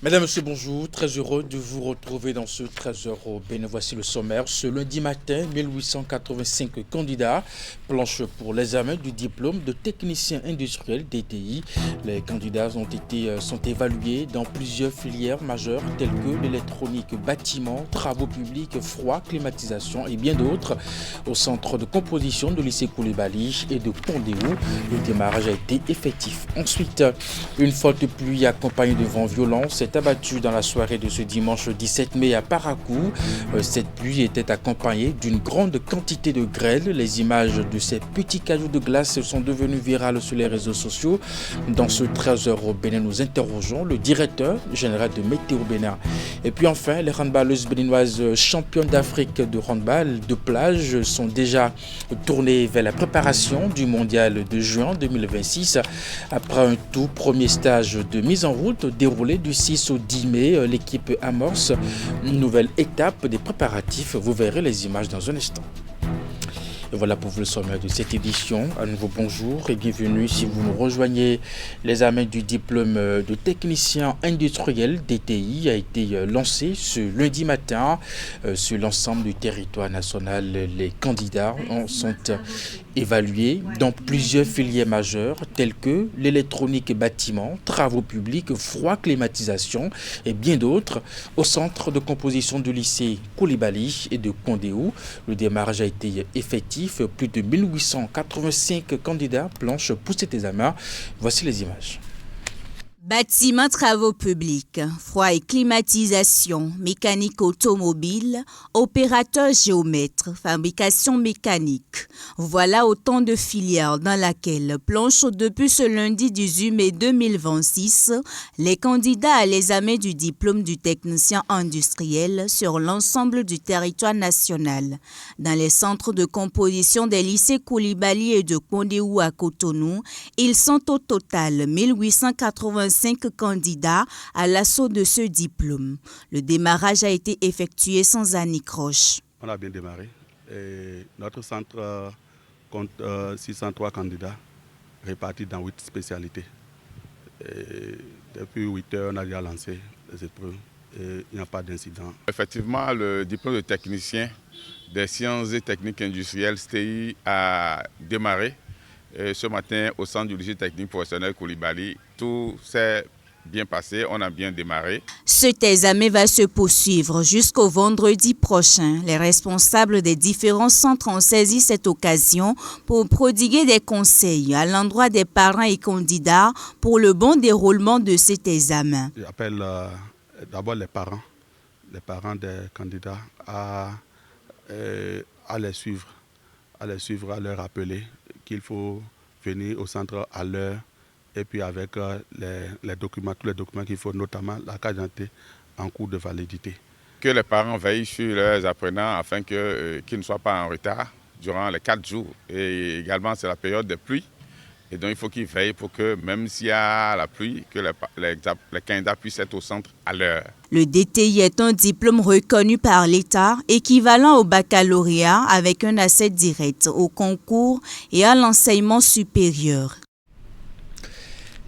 Mesdames, Messieurs, bonjour. Très heureux de vous retrouver dans ce 13h au Bénin. Voici le sommaire. Ce lundi matin, 1885 candidats planchent pour l'examen du diplôme de technicien industriel DTI. Les candidats sont évalués dans plusieurs filières majeures telles que l'électronique, bâtiment, travaux publics, froid, climatisation et bien d'autres. Au centre de composition de lycée Koulibaly et de Pondéou, le démarrage a été effectif. Ensuite, une forte pluie accompagnée de vents violents s'est abattue dans la soirée de ce dimanche 17 mai à Parakou. Cette pluie était accompagnée d'une grande quantité de grêle. Les images de ces petits cailloux de glace sont devenues virales sur les réseaux sociaux. Dans ce 13h au Bénin, nous interrogeons le directeur général de Météo Bénin. Et puis enfin, les handballeuses béninoises championnes d'Afrique de handball de plage sont déjà tournées vers la préparation du mondial de juin 2026. Après un tout premier stage de mise en route déroulé du 6 au 10 mai, l'équipe amorce une nouvelle étape des préparatifs. Vous verrez les images dans un instant. Et voilà pour vous le sommaire de cette édition. À nouveau bonjour et bienvenue si vous nous rejoignez. L'examen du diplôme de technicien industriel DTI a été lancé ce lundi matin sur l'ensemble du territoire national. Les candidats sont évalués dans plusieurs filières majeures telles que l'électronique bâtiment, travaux publics, froid, climatisation et bien d'autres. Au centre de composition du lycée Koulibaly et de Pondéou, le démarrage a été effectif. Plus de 1885 candidats planchent pour cet examen. Voici les images. Bâtiments, travaux publics, froid et climatisation, mécanique automobile, opérateur géomètre, fabrication mécanique. Voilà autant de filières dans lesquelles planchent depuis ce lundi 18 mai 2026 les candidats à l'examen du diplôme du technicien industriel sur l'ensemble du territoire national. Dans les centres de composition des lycées Koulibaly et de Pondéou à Cotonou, ils sont au total 1885 candidats à l'assaut de ce diplôme. Le démarrage a été effectué sans anicroche. On a bien démarré. Et notre centre compte 603 candidats répartis dans 8 spécialités. Et depuis 8 heures, on a déjà lancé les épreuves et il n'y a pas d'incident. Effectivement, le diplôme de technicien des sciences et techniques industrielles STI a démarré. Et ce matin, au centre du lycée technique professionnel Koulibaly, tout s'est bien passé, on a bien démarré. Cet examen va se poursuivre jusqu'au vendredi prochain. Les responsables des différents centres ont saisi cette occasion pour prodiguer des conseils à l'endroit des parents et candidats pour le bon déroulement de cet examen. J'appelle d'abord les parents des candidats à les suivre, à leur rappeler qu'il faut venir au centre à l'heure et puis avec les documents, tous les documents qu'il faut, notamment la carte d'identité en cours de validité. Que les parents veillent sur leurs apprenants afin qu'ils ne soient pas en retard durant les 4 jours. Et également, c'est la période des pluies. Et donc, il faut qu'ils veillent pour que, même s'il y a la pluie, que les candidats puissent être au centre à l'heure. Le DTI est un diplôme reconnu par l'État, équivalent au baccalauréat avec un accès direct au concours et à l'enseignement supérieur.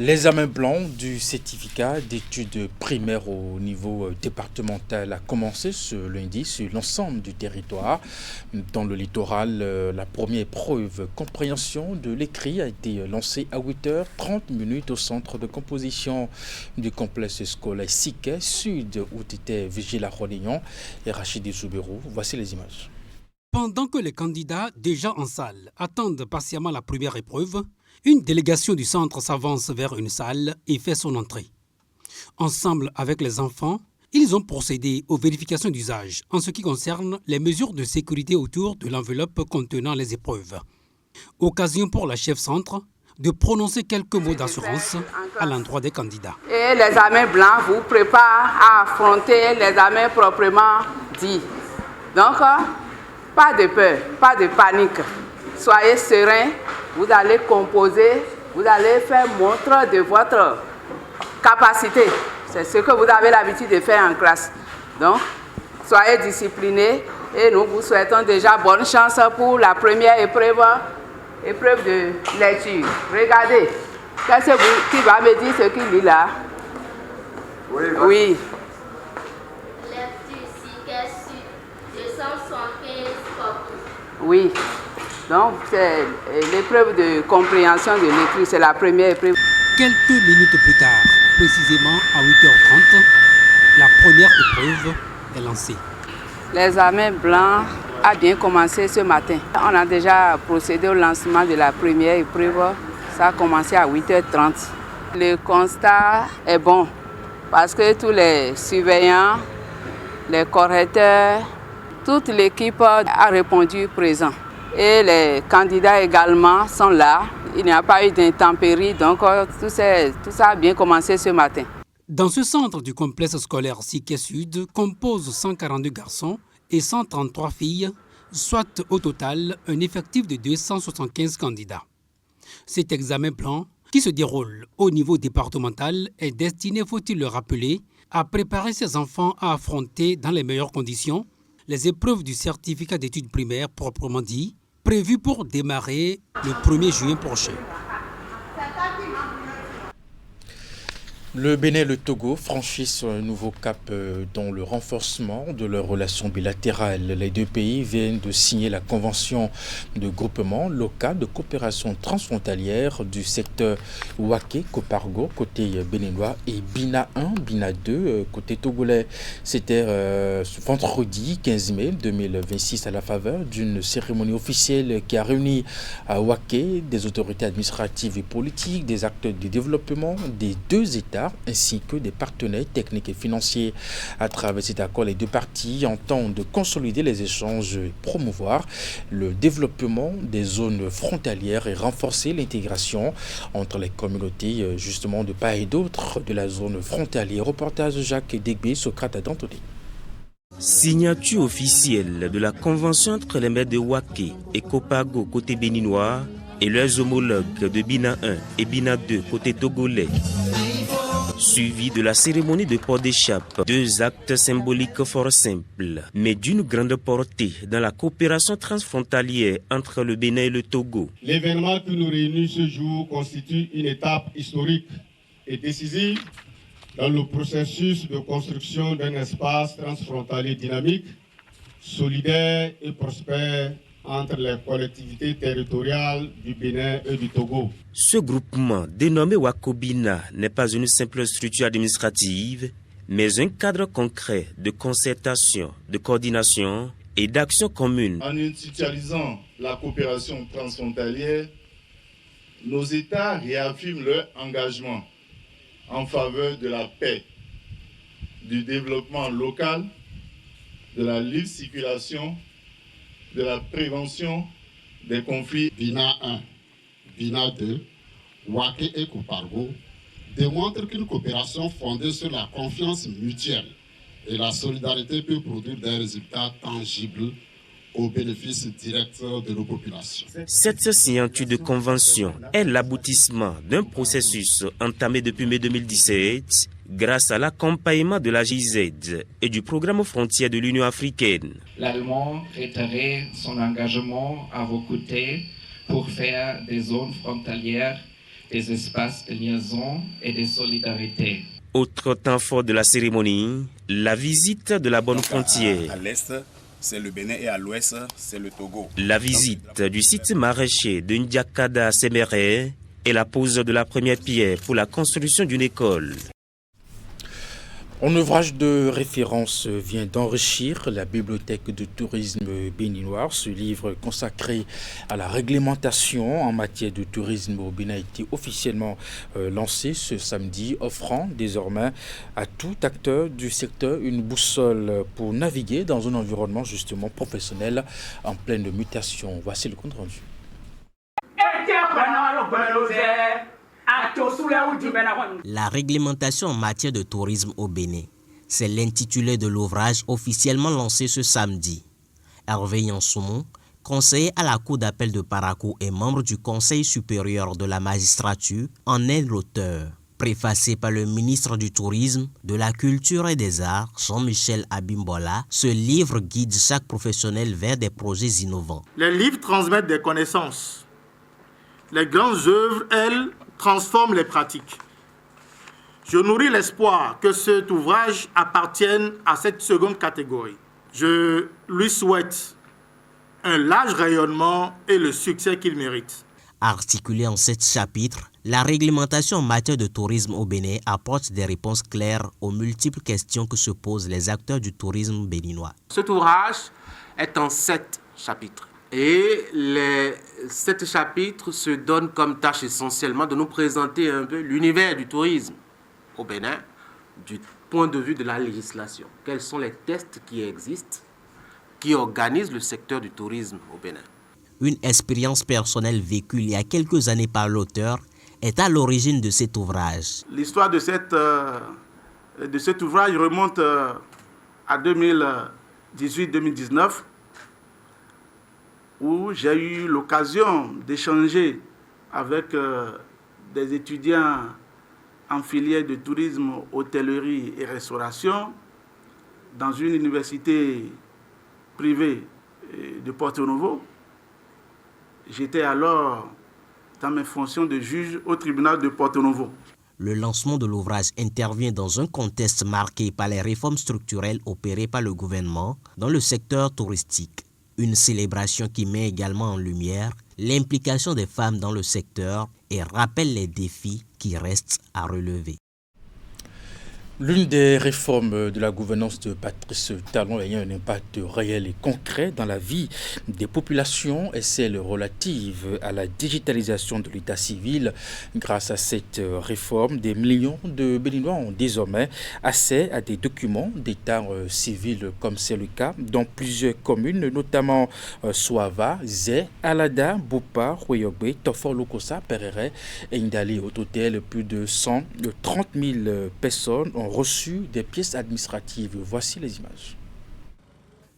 L'examen blanc du certificat d'études primaires au niveau départemental a commencé ce lundi sur l'ensemble du territoire. Dans le littoral, la première épreuve compréhension de l'écrit a été lancée à 8h30 au centre de composition du complexe scolaire Siquet Sud où était Vigile Rodignon et Rachid Zoubérou. Voici les images. Pendant que les candidats déjà en salle attendent patiemment la première épreuve, une délégation du centre s'avance vers une salle et fait son entrée. Ensemble avec les enfants, ils ont procédé aux vérifications d'usage en ce qui concerne les mesures de sécurité autour de l'enveloppe contenant les épreuves. Occasion pour la chef centre de prononcer quelques mots d'assurance à l'endroit des candidats. Et l'examen blanc vous prépare à affronter l'examen proprement dit. Donc, pas de peur, pas de panique. Soyez sereins, vous allez composer, vous allez faire montre de votre capacité. C'est ce que vous avez l'habitude de faire en classe. Donc, soyez disciplinés et nous vous souhaitons déjà bonne chance pour la première épreuve de lecture. Regardez, qui va me dire ce qu'il lit là? Oui. Oui. Donc, c'est l'épreuve de compréhension de l'écrit, c'est la première épreuve. Quelques minutes plus tard, précisément à 8h30, la première épreuve est lancée. L'examen blanc a bien commencé ce matin. On a déjà procédé au lancement de la première épreuve. Ça a commencé à 8h30. Le constat est bon parce que tous les surveillants, les correcteurs, toute l'équipe a répondu présent. Et les candidats également sont là. Il n'y a pas eu d'intempéries, donc tout ça a bien commencé ce matin. Dans ce centre du complexe scolaire Siké Sud compose 142 garçons et 133 filles, soit au total un effectif de 275 candidats. Cet examen blanc, qui se déroule au niveau départemental, est destiné, faut-il le rappeler, à préparer ces enfants à affronter dans les meilleures conditions les épreuves du certificat d'études primaires proprement dit, prévues pour démarrer le 1er juin prochain. Le Bénin et le Togo franchissent un nouveau cap dans le renforcement de leurs relations bilatérales. Les deux pays viennent de signer la convention de groupement local de coopération transfrontalière du secteur Waké-Kopargo côté béninois et Bina 1, Bina 2 côté togolais. C'était ce vendredi 15 mai 2026 à la faveur d'une cérémonie officielle qui a réuni à Waké des autorités administratives et politiques, des acteurs de développement des deux États ainsi que des partenaires techniques et financiers. À travers cet accord, les deux parties entendent consolider les échanges et promouvoir le développement des zones frontalières et renforcer l'intégration entre les communautés justement de part et d'autre de la zone frontalière. Reportage Jacques Degbé, Socrate à Dantoné. Signature officielle de la convention entre les maires de Waké et Kopargo côté béninois et leurs homologues de Bina 1 et Bina 2 côté togolais. Suivi de la cérémonie de port d'échappe, deux actes symboliques fort simples, mais d'une grande portée dans la coopération transfrontalière entre le Bénin et le Togo. L'événement qui nous réunit ce jour constitue une étape historique et décisive dans le processus de construction d'un espace transfrontalier dynamique, solidaire et prospère entre les collectivités territoriales du Bénin et du Togo. Ce groupement, dénommé Wakobina, n'est pas une simple structure administrative, mais un cadre concret de concertation, de coordination et d'action commune. En institutionnalisant la coopération transfrontalière, nos États réaffirment leur engagement en faveur de la paix, du développement local, de la libre circulation, de la prévention des conflits. Bina 1, Bina 2, Waké et Kopargo démontrent qu'une coopération fondée sur la confiance mutuelle et la solidarité peut produire des résultats tangibles au bénéfice direct de nos populations. Cette signature de convention est l'aboutissement d'un processus entamé depuis mai 2017 grâce à l'accompagnement de la GIZ et du programme frontière de l'Union africaine. L'Allemand réitère son engagement à vos côtés pour faire des zones frontalières des espaces de liaison et de solidarité. Autre temps fort de la cérémonie, la visite de la bonne frontière. À l'est, c'est le Bénin et à l'ouest, c'est le Togo. La visite du site maraîcher de Ndiakada à Séméré et la pose de la première pierre pour la construction d'une école. Un ouvrage de référence vient d'enrichir la bibliothèque de tourisme béninois. Ce livre consacré à la réglementation en matière de tourisme au Bénin a été officiellement lancé ce samedi, offrant désormais à tout acteur du secteur une boussole pour naviguer dans un environnement justement professionnel en pleine mutation. Voici le compte rendu. La réglementation en matière de tourisme au Bénin, c'est l'intitulé de l'ouvrage officiellement lancé ce samedi. Hervé Yansoumou, conseiller à la Cour d'appel de Parakou et membre du Conseil supérieur de la magistrature, en est l'auteur. Préfacé par le ministre du Tourisme, de la Culture et des Arts, Jean-Michel Abimbola, ce livre guide chaque professionnel vers des projets innovants. Les livres transmettent des connaissances. Les grandes œuvres, elles, transforment les pratiques. Je nourris l'espoir que cet ouvrage appartienne à cette seconde catégorie. Je lui souhaite un large rayonnement et le succès qu'il mérite. Articulée en 7 chapitres, la réglementation en matière de tourisme au Bénin apporte des réponses claires aux multiples questions que se posent les acteurs du tourisme béninois. Cet ouvrage est en 7 chapitres. Et les 7 chapitres se donnent comme tâche essentiellement de nous présenter un peu l'univers du tourisme au Bénin du point de vue de la législation. Quels sont les tests qui existent, qui organisent le secteur du tourisme au Bénin? Une expérience personnelle vécue il y a quelques années par l'auteur est à l'origine de cet ouvrage. L'histoire de cet ouvrage remonte à 2018-2019, où j'ai eu l'occasion d'échanger avec des étudiants en filière de tourisme, hôtellerie et restauration dans une université privée de Porto Novo. J'étais alors dans mes fonctions de juge au tribunal de Porto Novo. Le lancement de l'ouvrage intervient dans un contexte marqué par les réformes structurelles opérées par le gouvernement dans le secteur touristique. Une célébration qui met également en lumière l'implication des femmes dans le secteur et rappelle les défis qui restent à relever. L'une des réformes de la gouvernance de Patrice Talon ayant un impact réel et concret dans la vie des populations est celle relative à la digitalisation de l'état civil. Grâce à cette réforme, des millions de Béninois ont désormais accès à des documents d'état civil, comme c'est le cas dans plusieurs communes, notamment Soava, Zé, Alada, Boupa, Royogbe, Tofor, Lokossa, Perere et Ndali. Au total, plus de 130 000 personnes ont reçu des pièces administratives. Voici les images.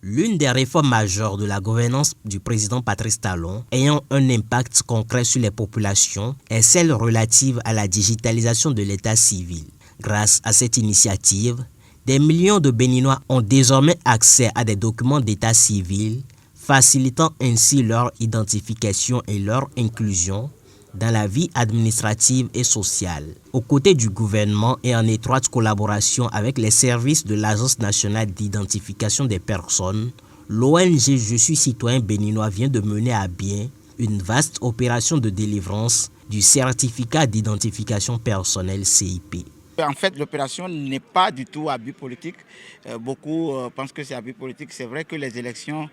L'une des réformes majeures de la gouvernance du président Patrice Talon ayant un impact concret sur les populations est celle relative à la digitalisation de l'état civil. Grâce à cette initiative, des millions de Béninois ont désormais accès à des documents d'état civil, facilitant ainsi leur identification et leur inclusion dans la vie administrative et sociale. Aux côtés du gouvernement et en étroite collaboration avec les services de l'Agence nationale d'identification des personnes, l'ONG Je suis citoyen béninois vient de mener à bien une vaste opération de délivrance du certificat d'identification personnelle CIP. En fait, l'opération n'est pas du tout à but politique. Beaucoup pensent que c'est à but politique. C'est vrai que les élections,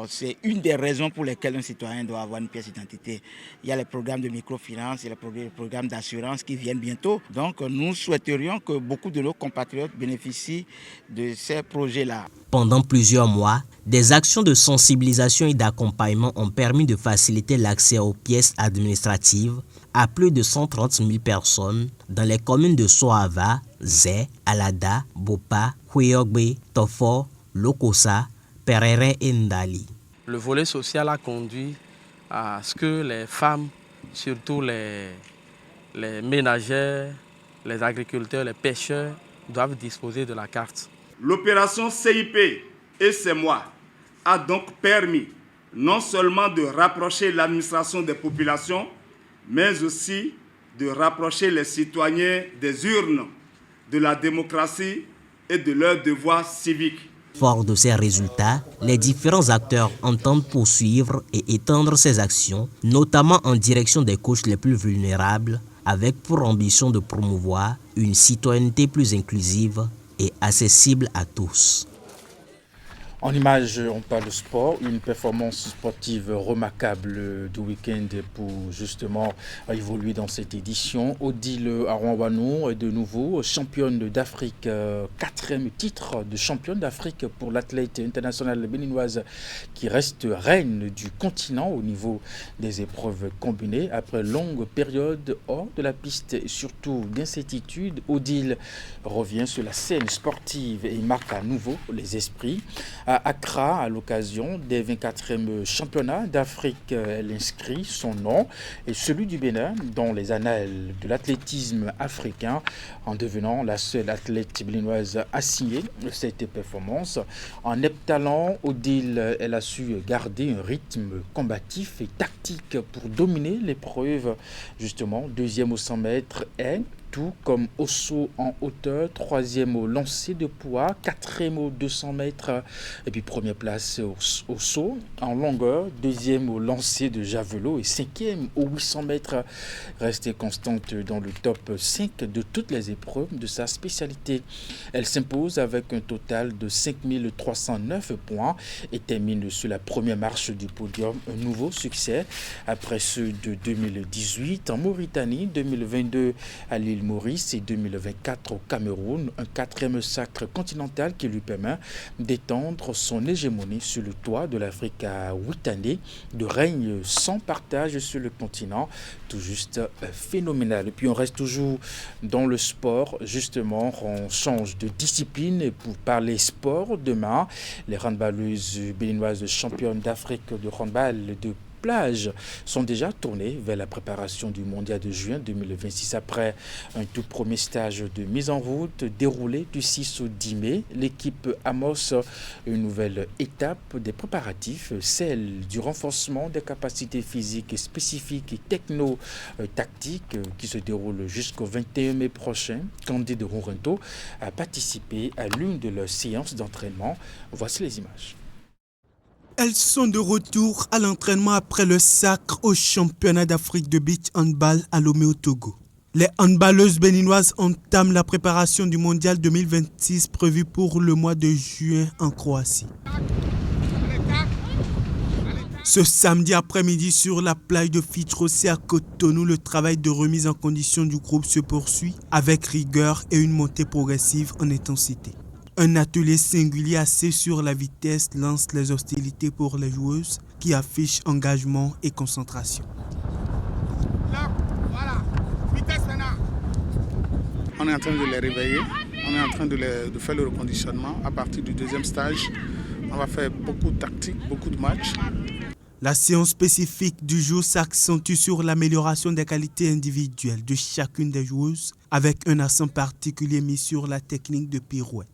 c'est une des raisons pour lesquelles un citoyen doit avoir une pièce d'identité. Il y a les programmes de microfinance, il y a les programmes d'assurance qui viennent bientôt. Donc, nous souhaiterions que beaucoup de nos compatriotes bénéficient de ces projets-là. Pendant plusieurs mois, des actions de sensibilisation et d'accompagnement ont permis de faciliter l'accès aux pièces administratives à plus de 130 000 personnes dans les communes de Soava, Zé, Alada, Bopa, Hueyogbe, Tofor, Lokossa, Perere et Ndali. Le volet social a conduit à ce que les femmes, surtout les ménagères, les agriculteurs, les pêcheurs, doivent disposer de la carte. L'opération CIP et C'est moi a donc permis non seulement de rapprocher l'administration des populations, mais aussi de rapprocher les citoyens des urnes, de la démocratie et de leurs devoirs civiques. Fort de ces résultats, les différents acteurs entendent poursuivre et étendre ces actions, notamment en direction des couches les plus vulnérables, avec pour ambition de promouvoir une citoyenneté plus inclusive et accessible à tous. En image, on parle de sport, une performance sportive remarquable du week-end pour justement évoluer dans cette édition. Odile Arouanwanou est de nouveau championne d'Afrique, 4e titre de championne d'Afrique pour l'athlète internationale béninoise qui reste reine du continent au niveau des épreuves combinées. Après longue période hors de la piste et surtout d'incertitude, Odile revient sur la scène sportive et marque à nouveau les esprits. À Accra, à l'occasion des 24e championnats d'Afrique, elle inscrit son nom et celui du Bénin dans les annales de l'athlétisme africain en devenant la seule athlète béninoise à signer cette performance. En heptathlon, Odile, elle a su garder un rythme combatif et tactique pour dominer l'épreuve. Justement, 2e au 100 mètres et tout comme au saut en hauteur, 3e au lancer de poids, 4e au 200 mètres et puis première place au saut en longueur, 2e au lancer de javelot et 5e au 800 mètres. Restée constante dans le top 5 de toutes les épreuves de sa spécialité. Elle s'impose avec un total de 5309 points et termine sur la première marche du podium. Un nouveau succès après ceux de 2018 en Mauritanie, 2022 à l'île Maurice et 2024 au Cameroun. Un 4e sacre continental qui lui permet d'étendre son hégémonie sur le toit de l'Afrique à 8 années de règne sans partage sur le continent. Tout juste phénoménal. Et puis on reste toujours dans le sport. Justement, on change de discipline pour parler sport. Demain, les handballeuses béninoises championnes d'Afrique de handball de plage sont déjà tournées vers la préparation du mondial de juin 2026. Après un tout premier stage de mise en route déroulé du 6 au 10 mai, l'équipe amorce une nouvelle étape des préparatifs, celle du renforcement des capacités physiques spécifiques et techno-tactiques qui se déroule jusqu'au 21 mai prochain. Candide Rourinto a participé à l'une de leurs séances d'entraînement. Voici les images. Elles sont de retour à l'entraînement après le sacre au championnat d'Afrique de beach handball à Lomé au Togo. Les handballeuses béninoises entament la préparation du mondial 2026 prévu pour le mois de juin en Croatie. Ce samedi après-midi sur la plage de Fitrosé à Cotonou, le travail de remise en condition du groupe se poursuit avec rigueur et une montée progressive en intensité. Un atelier singulier axé sur la vitesse lance les hostilités pour les joueuses qui affichent engagement et concentration. Là, voilà, vitesse maintenant. On est en train de les réveiller, on est en train de faire le reconditionnement. À partir du deuxième stage, on va faire beaucoup de tactiques, beaucoup de matchs. La séance spécifique du jour s'accentue sur l'amélioration des qualités individuelles de chacune des joueuses avec un accent particulier mis sur la technique de pirouette.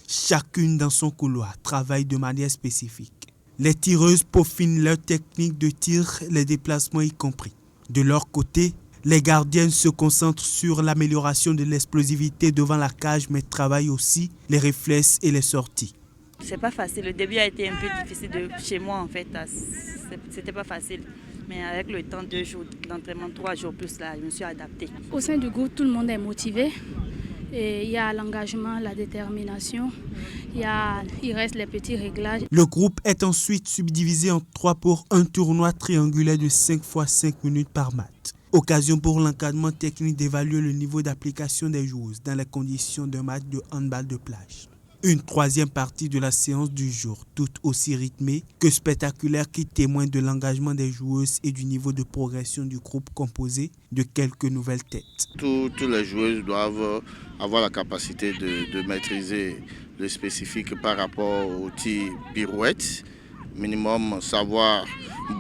Chacune dans son couloir travaille de manière spécifique. Les tireuses peaufinent leur technique de tir, les déplacements y compris. De leur côté, les gardiennes se concentrent sur l'amélioration de l'explosivité devant la cage, mais travaillent aussi les réflexes et les sorties. C'est pas facile. Le début a été un peu difficile chez moi en fait. C'était pas facile. Mais avec le temps, 2 jours d'entraînement, 3 jours plus là, je me suis adaptée. Au sein du groupe, tout le monde est motivé. Et il y a l'engagement, la détermination, il reste les petits réglages. Le groupe est ensuite subdivisé en 3 pour un tournoi triangulaire de 5 x 5 minutes par match. Occasion pour l'encadrement technique d'évaluer le niveau d'application des joueuses dans les conditions d'un match de handball de plage. Une 3e partie de la séance du jour, tout aussi rythmée que spectaculaire, qui témoigne de l'engagement des joueuses et du niveau de progression du groupe composé de quelques nouvelles têtes. Toutes les joueuses doivent avoir la capacité de maîtriser le spécifique par rapport au tir pirouette. Minimum savoir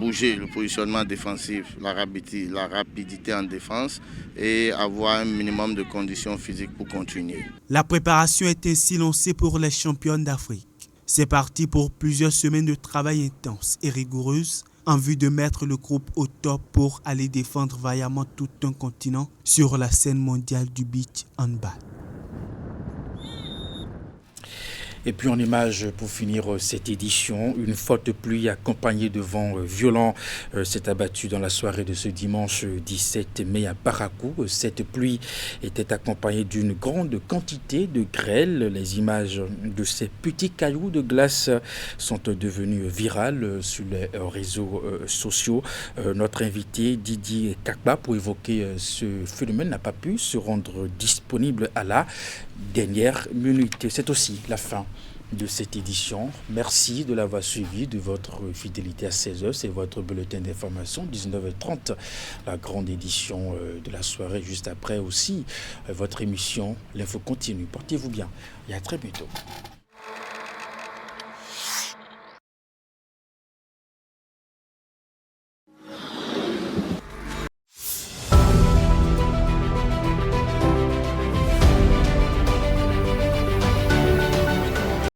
bouger le positionnement défensif, la rapidité en défense et avoir un minimum de conditions physiques pour continuer. La préparation est ainsi lancée pour les championnes d'Afrique. C'est parti pour plusieurs semaines de travail intense et rigoureuse en vue de mettre le groupe au top pour aller défendre vaillamment tout un continent sur la scène mondiale du beach handball. Et puis en image pour finir cette édition, une forte pluie accompagnée de vents violents s'est abattue dans la soirée de ce dimanche 17 mai à Parakou. Cette pluie était accompagnée d'une grande quantité de grêle. Les images de ces petits cailloux de glace sont devenues virales sur les réseaux sociaux. Notre invité Didier Kakba, pour évoquer ce phénomène, n'a pas pu se rendre disponible à la dernière minute. C'est aussi la fin de cette édition. Merci de l'avoir suivi, de votre fidélité à 16h. C'est votre bulletin d'information, 19h30, la grande édition de la soirée. Juste après aussi, votre émission, l'info continue. Portez-vous bien et à très bientôt.